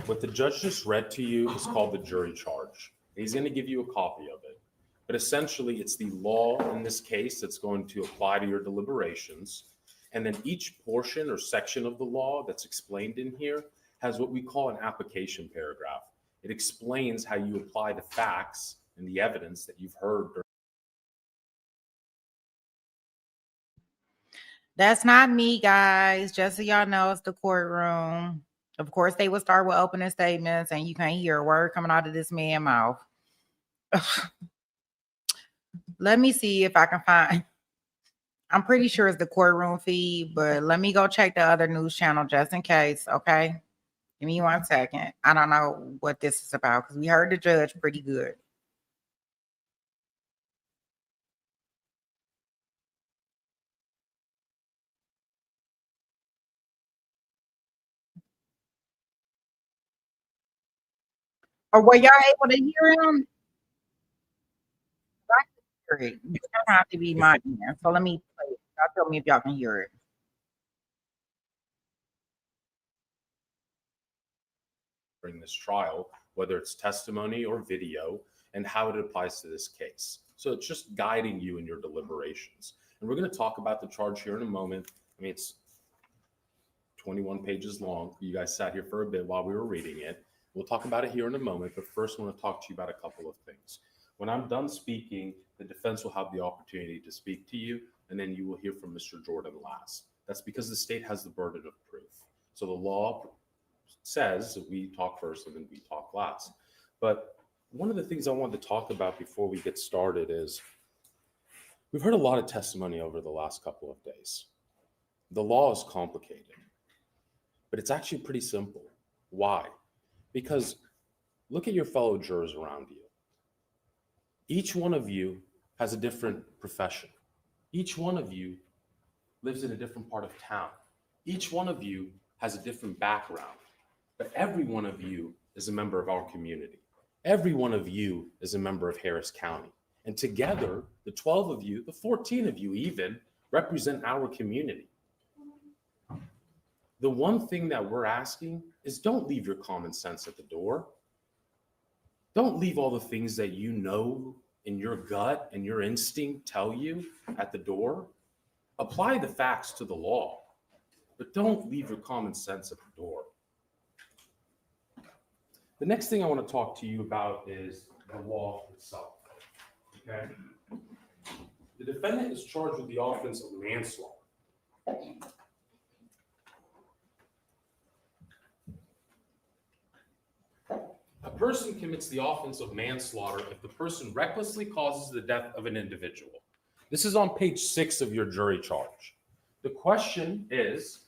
What the judge just read to you is called the jury charge. He's going to give you a copy of it. But essentially, it's the law in this case that's going to apply to your deliberations. And then each portion or section of the law that's explained in here has what we call an application paragraph. It explains how you apply the facts and the evidence that you've heard. That's not me, guys. Just so y'all know, it's the courtroom. Of course, they will start with opening statements, and you can't hear a word coming out of this man's mouth. Let me see if I can find. I'm pretty sure it's the courtroom feed, but let me go check the other news channel just in case, okay? Give me 1 second. I don't know what this is about because we heard the judge pretty good. Or were y'all able to hear him? I can hear it. You don't have to be my ear. So let me play it. Y'all tell me if y'all can hear it. During this trial, whether it's testimony or video, and how it applies to this case. So it's just guiding you in your deliberations. And we're going to talk about the charge here in a moment. I mean, it's 21 pages long. You guys sat here for a bit while we were reading it. We'll talk about it here in a moment, but first I want to talk to you about a couple of things. When I'm done speaking, the defense will have the opportunity to speak to you, and then you will hear from Mr. Jordan last. That's because the state has the burden of proof. So the law says that we talk first and then we talk last. But one of the things I wanted to talk about before we get started is we've heard a lot of testimony over the last couple of days. The law is complicated, but it's actually pretty simple. Why? Because look at your fellow jurors around you. Each one of you has a different profession. Each one of you lives in a different part of town. Each one of you has a different background, but every one of you is a member of our community. Every one of you is a member of Harris County. And together, the 12 of you, the 14 of you even, represent our community. The one thing that we're asking is don't leave your common sense at the door. Don't leave all the things that you know in your gut and your instinct tell you at the door. Apply the facts to the law, but don't leave your common sense at the door. The next thing I want to talk to you about is the law itself. Okay? The defendant is charged with the offense of manslaughter. A person commits the offense of manslaughter if the person recklessly causes the death of an individual. This is on page 6 of your jury charge. The question is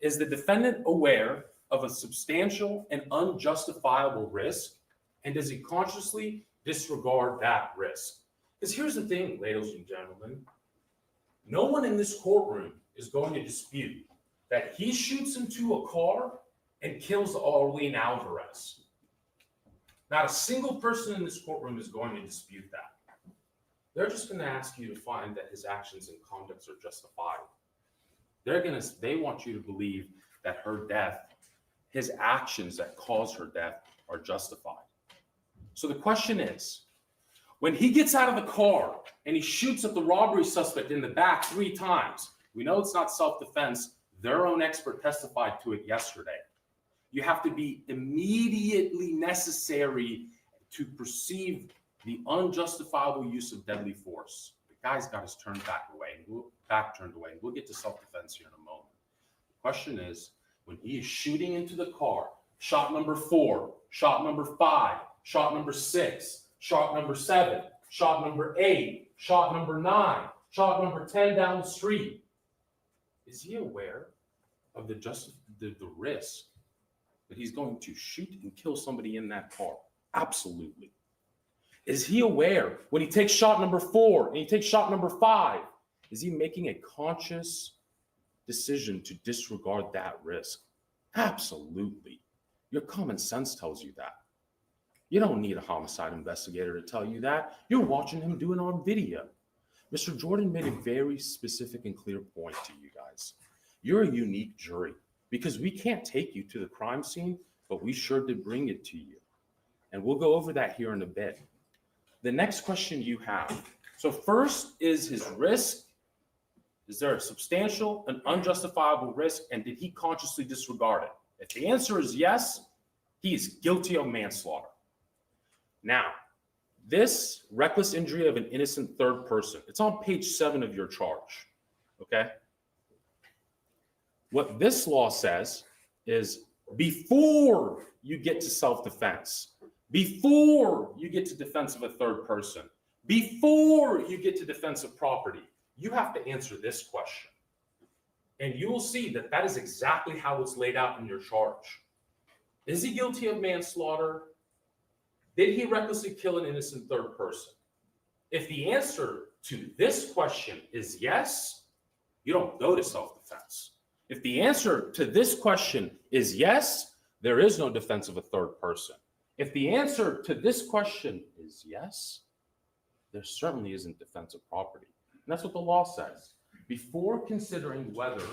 the defendant aware of a substantial and unjustifiable risk, and does he consciously disregard that risk? Because here's the thing, ladies and gentlemen, no one in this courtroom is going to dispute that he shoots into a car and kills Arlene Alvarez. Not a single person in this courtroom is going to dispute that. They're just going to ask you to find that his actions and conducts are justifiable. They want you to believe that her death, his actions that caused her death, are justified. So the question is, when he gets out of the car and he shoots at the robbery suspect in the back 3 times, we know it's not self-defense. Their own expert testified to it yesterday. You have to be immediately necessary to perceive the unjustifiable use of deadly force. The guy's got his back turned away. We'll get to self-defense here in a moment. The question is, when he is shooting into the car, shot number 4, shot number 5, shot number 6, shot number 7, shot number 8, shot number 9, shot number 10 down the street, is he aware of the risk that he's going to shoot and kill somebody in that car? Absolutely. Is he aware when he takes shot number 4 and he takes shot number 5, is he making a conscious decision to disregard that risk? Absolutely. Your common sense tells you that. You don't need a homicide investigator to tell you that. You're watching him do it on video. Mr. Jordan made a very specific and clear point to you guys. You're a unique jury because we can't take you to the crime scene but we sure did bring it to you. And we'll go over that here in a bit. The next question you have. So first is his risk. Is there a substantial and unjustifiable risk, and did he consciously disregard it? If the answer is yes, he is guilty of manslaughter. Now, this reckless injury of an innocent third person, it's on page 7 of your charge, okay? What this law says is before you get to self-defense, before you get to defense of a third person, before you get to defense of property, you have to answer this question. And you will see that that is exactly how it's laid out in your charge. Is he guilty of manslaughter? Did he recklessly kill an innocent third person? If the answer to this question is yes, you don't go to self-defense. If the answer to this question is yes, there is no defense of a third person. If the answer to this question is yes, there certainly isn't defense of property. And that's what the law says. Before considering whether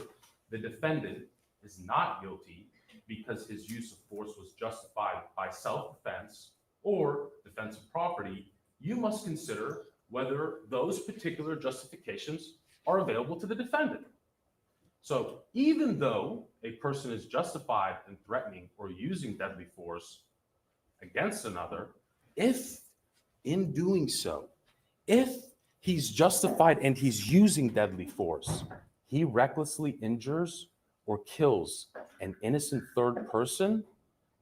the defendant is not guilty because his use of force was justified by self-defense or defense of property, you must consider whether those particular justifications are available to the defendant. So even though a person is justified in threatening or using deadly force against another, if in doing so, if he's justified and he's using deadly force, he recklessly injures or kills an innocent third person,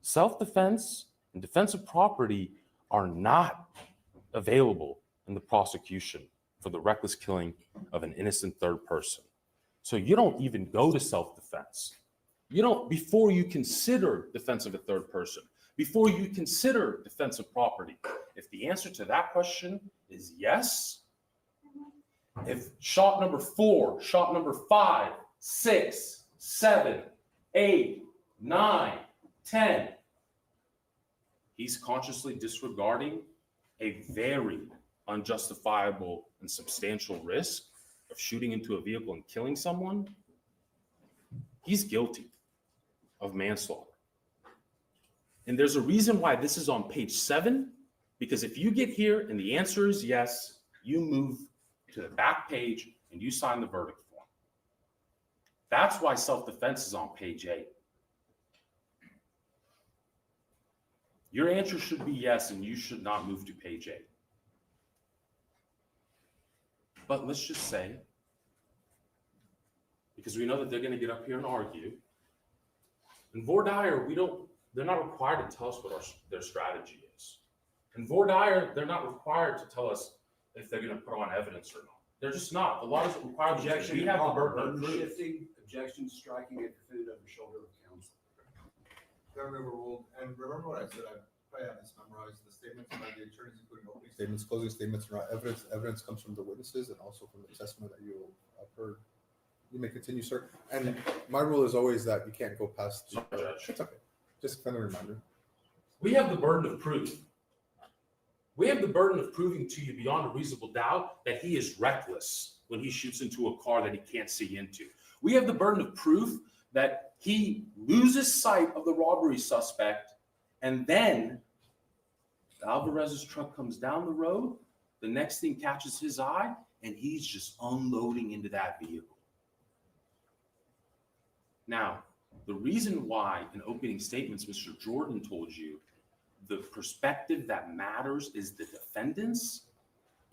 self-defense and defense of property are not available in the prosecution for the reckless killing of an innocent third person. So you don't even go to self-defense. You don't, before you consider defense of a third person, before you consider defense of property, if the answer to that question is yes, if shot number 4, shot number 5, 6, 7, 8, 9, 10, he's consciously disregarding a very unjustifiable and substantial risk of shooting into a vehicle and killing someone, he's guilty of manslaughter. And there's a reason why this is on page 7, because if you get here and the answer is yes, you move to the back page and you sign the verdict form. That's why self-defense is on page 8. Your answer should be yes, and you should not move to page 8. But let's just say, because we know that they're going to get up here and argue, in voir dire, they're not required to tell us what their strategy is. In voir dire, they're not required to tell us if they're going to put on evidence or not. They're just not. The law doesn't require objection. We have the burden of proof. Shifting, objection, striking at defendant over shoulder of counsel. Then overruled. And remember what I said, I probably have this memorized. The statements by the attorneys, including opening statements, closing statements, are not evidence. Evidence comes from the witnesses and also from the testimony that you have heard. You may continue, sir. And my rule is always that you can't go past. Sorry, Judge. It's okay. Just a friendly reminder. We have the burden of proof. We have the burden of proving to you beyond a reasonable doubt that he is reckless when he shoots into a car that he can't see into. We have the burden of proof that he loses sight of the robbery suspect, and then Alvarez's truck comes down the road, the next thing catches his eye, and he's just unloading into that vehicle. Now, the reason why in opening statements, Mr. Jordan told you the perspective that matters is the defendant's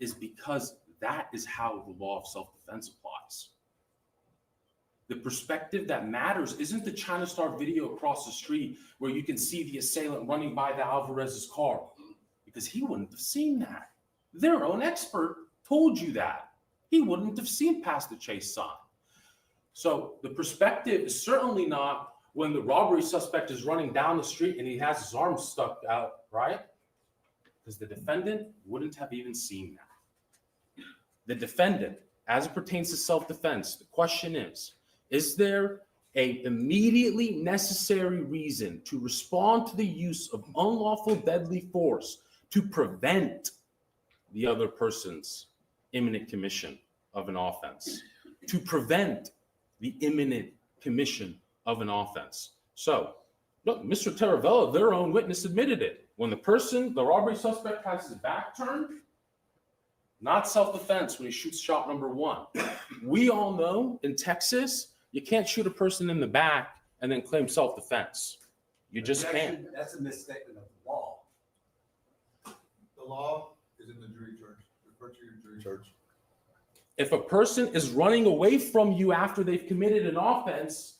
is because that is how the law of self-defense applies. The perspective that matters isn't the China Star video across the street where you can see the assailant running by the Alvarez's car, because he wouldn't have seen that. Their own expert told you that. He wouldn't have seen past the chase sign. So the perspective is certainly not when the robbery suspect is running down the street and he has his arm stuck out, right? Because the defendant wouldn't have even seen that. The defendant, as it pertains to self-defense, the question is there an immediately necessary reason to respond to the use of unlawful deadly force to prevent the other person's imminent commission of an offense, to prevent the imminent commission of an offense? So Look, Mr. Taravella, their own witness, admitted it. When the robbery suspect has his back turned, not self-defense when he shoots shot number 1. We all know in Texas, you can't shoot a person in the back and then claim self-defense. You just can't. That's a misstatement of the law. The law is in the jury charge. Refer to your jury charge. If a person is running away from you after they've committed an offense,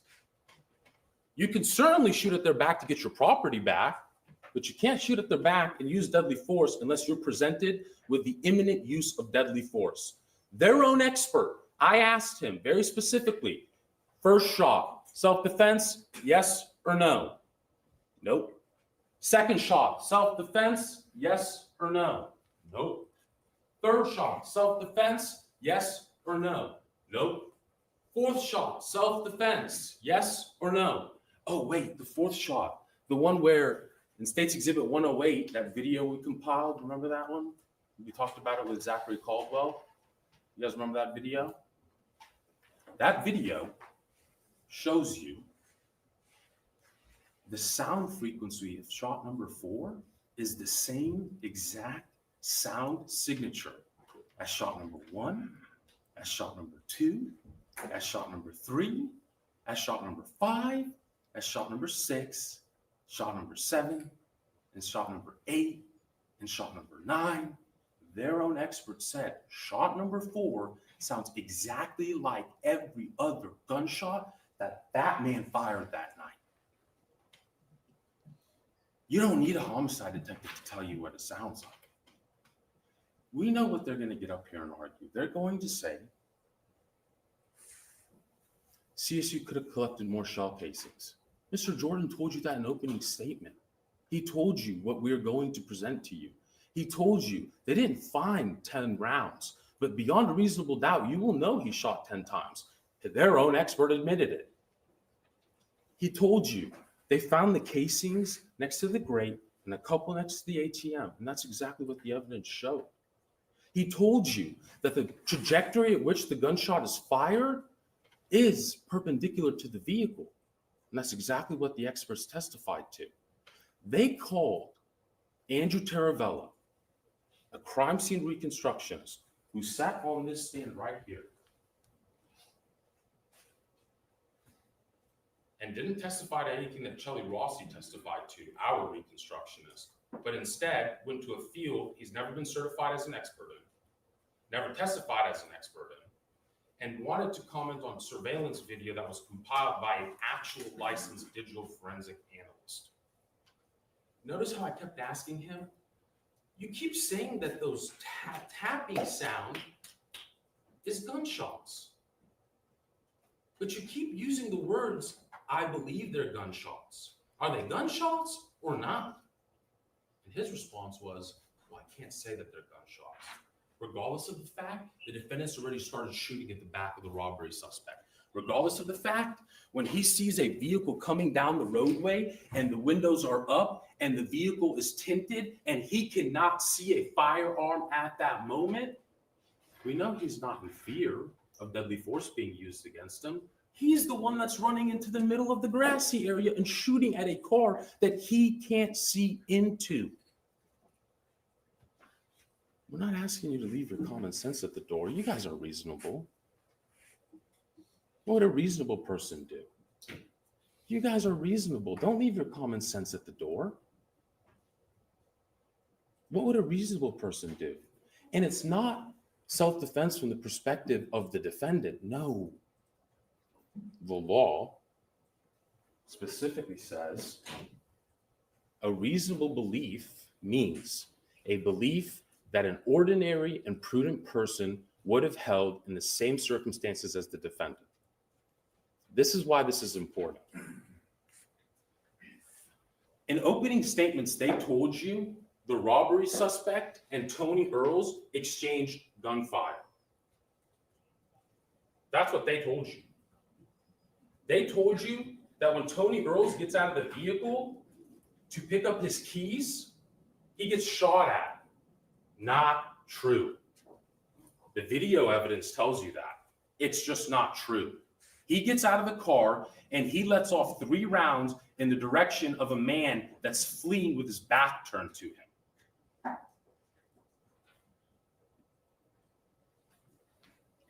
you can certainly shoot at their back to get your property back, but you can't shoot at their back and use deadly force unless you're presented with the imminent use of deadly force. Their own expert, I asked him very specifically, first shot, self-defense, yes or no? Nope. Second shot, self-defense, yes or no? Nope. Third shot, self-defense, yes or no? Nope. Fourth shot, self-defense, yes or no? Oh, wait, the fourth shot, the one where in State's Exhibit 108, that video we compiled, remember that one? We talked about it with Zachary Caldwell. You guys remember that video? That video shows you the sound frequency of shot number 4 is the same exact sound signature as shot number 1, as shot number 2, as shot number 3, as shot number 5, as shot number 6, shot number 7, and shot number 8, and shot number 9. Their own expert said shot number 4 sounds exactly like every other gunshot that man fired that night. You don't need a homicide detective to tell you what it sounds like. We know what they're going to get up here and argue. They're going to say, CSU could have collected more shell casings. Mr. Jordan told you that in opening statement. He told you what we're going to present to you. He told you they didn't find 10 rounds, but beyond a reasonable doubt, you will know he shot 10 times. Their own expert admitted it. He told you they found the casings next to the grate and a couple next to the ATM, and that's exactly what the evidence showed. He told you that the trajectory at which the gunshot is fired is perpendicular to the vehicle, and that's exactly what the experts testified to. They called Andrew Taravella, a crime scene reconstructionist who sat on this stand right here and didn't testify to anything that Shelley Rossi testified to, our reconstructionist, but instead went to a field he's never been certified as an expert in, never testified as an expert in, and wanted to comment on surveillance video that was compiled by an actual licensed digital forensic analyst. Notice how I kept asking him, you keep saying that those tapping sound is gunshots, but you keep using the words, I believe they're gunshots. Are they gunshots or not? And his response was, well, I can't say that they're gunshots. Regardless of the fact, the defendants already started shooting at the back of the robbery suspect. Regardless of the fact, when he sees a vehicle coming down the roadway and the windows are up and the vehicle is tinted and he cannot see a firearm at that moment, we know he's not in fear of deadly force being used against him. He's the one that's running into the middle of the grassy area and shooting at a car that he can't see into. We're not asking you to leave your common sense at the door. You guys are reasonable. What would a reasonable person do? You guys are reasonable. Don't leave your common sense at the door. What would a reasonable person do? And it's not self-defense from the perspective of the defendant. No. The law specifically says a reasonable belief means a belief that an ordinary and prudent person would have held in the same circumstances as the defendant. This is why this is important. In opening statements, they told you the robbery suspect and Tony Earls exchanged gunfire. That's what they told you. They told you that when Tony Earls gets out of the vehicle to pick up his keys, he gets shot at. Not true. The video evidence tells you that. It's just not true. He gets out of the car and he lets off 3 rounds in the direction of a man that's fleeing with his back turned to him.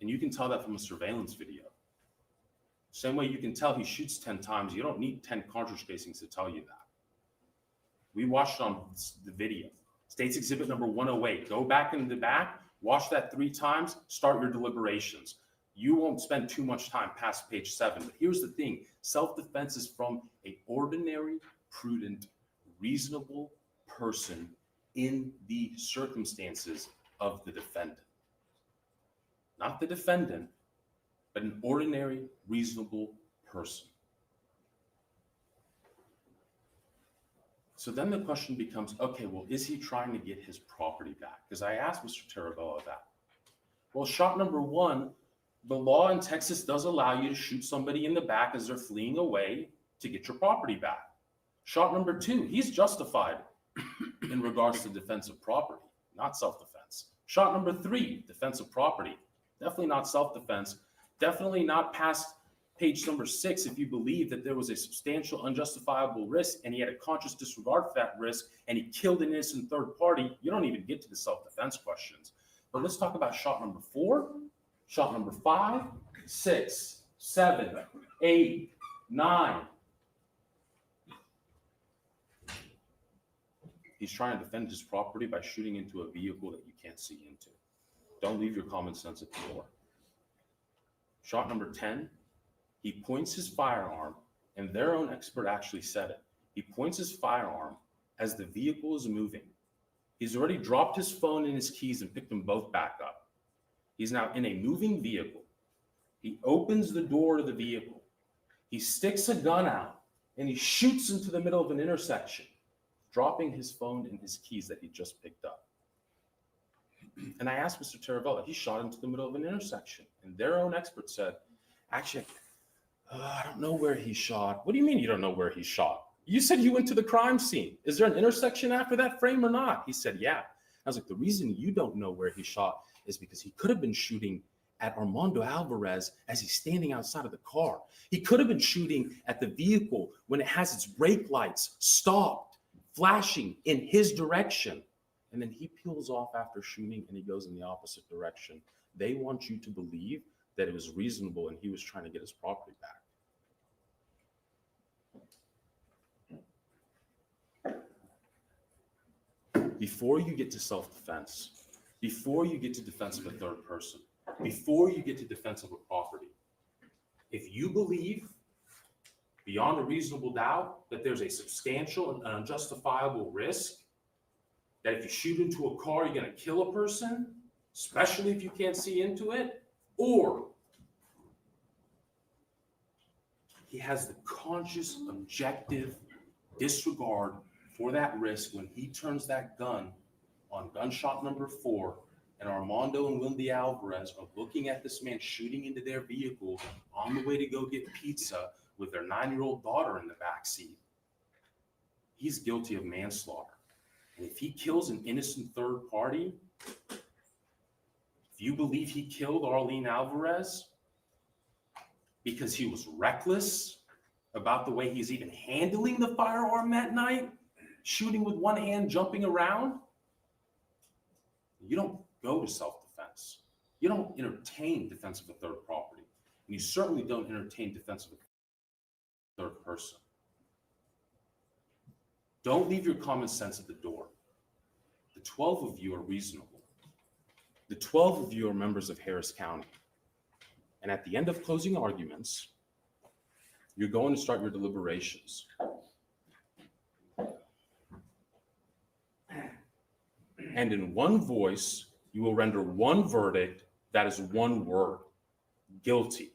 And you can tell that from a surveillance video. Same way you can tell he shoots 10 times. You don't need 10 cartridge casings to tell you that. We watched on the video. State's exhibit number 108. Go back in the back, watch that 3 times, start your deliberations. You won't spend too much time past page 7. But here's the thing. Self-defense is from an ordinary, prudent, reasonable person in the circumstances of the defendant. Not the defendant, but an ordinary, reasonable person. So then the question becomes, okay, well, is he trying to get his property back? Because I asked Mr. Tarabella that. Well, shot number 1, the law in Texas does allow you to shoot somebody in the back as they're fleeing away to get your property back. Shot number 2, he's justified in regards to defense of property, not self-defense. Shot number 3, defense of property. Definitely not self-defense. Definitely not past page number 6 if you believe that there was a substantial unjustifiable risk and he had a conscious disregard for that risk and he killed an innocent third party. You don't even get to the self-defense questions. But let's talk about shot number 4, shot number 5, 6, 7, 8, 9. He's trying to defend his property by shooting into a vehicle that you can't see into. Don't leave your common sense at the door. Shot number 10, he points his firearm, and their own expert actually said it. He points his firearm as the vehicle is moving. He's already dropped his phone and his keys and picked them both back up. He's now in a moving vehicle. He opens the door to the vehicle. He sticks a gun out, and he shoots into the middle of an intersection, dropping his phone and his keys that he just picked up. And I asked Mr. Taravella, he shot into the middle of an intersection. And their own expert said, actually, I don't know where he shot. What do you mean you don't know where he shot? You said you went to the crime scene. Is there an intersection after that frame or not? He said, yeah. I was like, the reason you don't know where he shot is because he could have been shooting at Armando Alvarez as he's standing outside of the car. He could have been shooting at the vehicle when it has its brake lights stopped, flashing in his direction. And then he peels off after shooting and he goes in the opposite direction. They want you to believe that it was reasonable and he was trying to get his property back. Before you get to self-defense, before you get to defense of a third person, before you get to defense of a property, if you believe beyond a reasonable doubt that there's a substantial and unjustifiable risk that if you shoot into a car, you're going to kill a person, especially if you can't see into it, or he has the conscious, objective disregard for that risk when he turns that gun on gunshot number 4, and Armando and Wendy Alvarez are looking at this man shooting into their vehicle on the way to go get pizza with their 9-year-old daughter in the backseat. He's guilty of manslaughter. And if he kills an innocent third party, if you believe he killed Arlene Alvarez because he was reckless about the way he's even handling the firearm that night, shooting with one hand, jumping around, you don't go to self-defense. You don't entertain defense of a third property. And you certainly don't entertain defense of a third person. Don't leave your common sense at the door. The 12 of you are reasonable. The 12 of you are members of Harris County. And at the end of closing arguments, you're going to start your deliberations. And in one voice, you will render one verdict that is one word: guilty.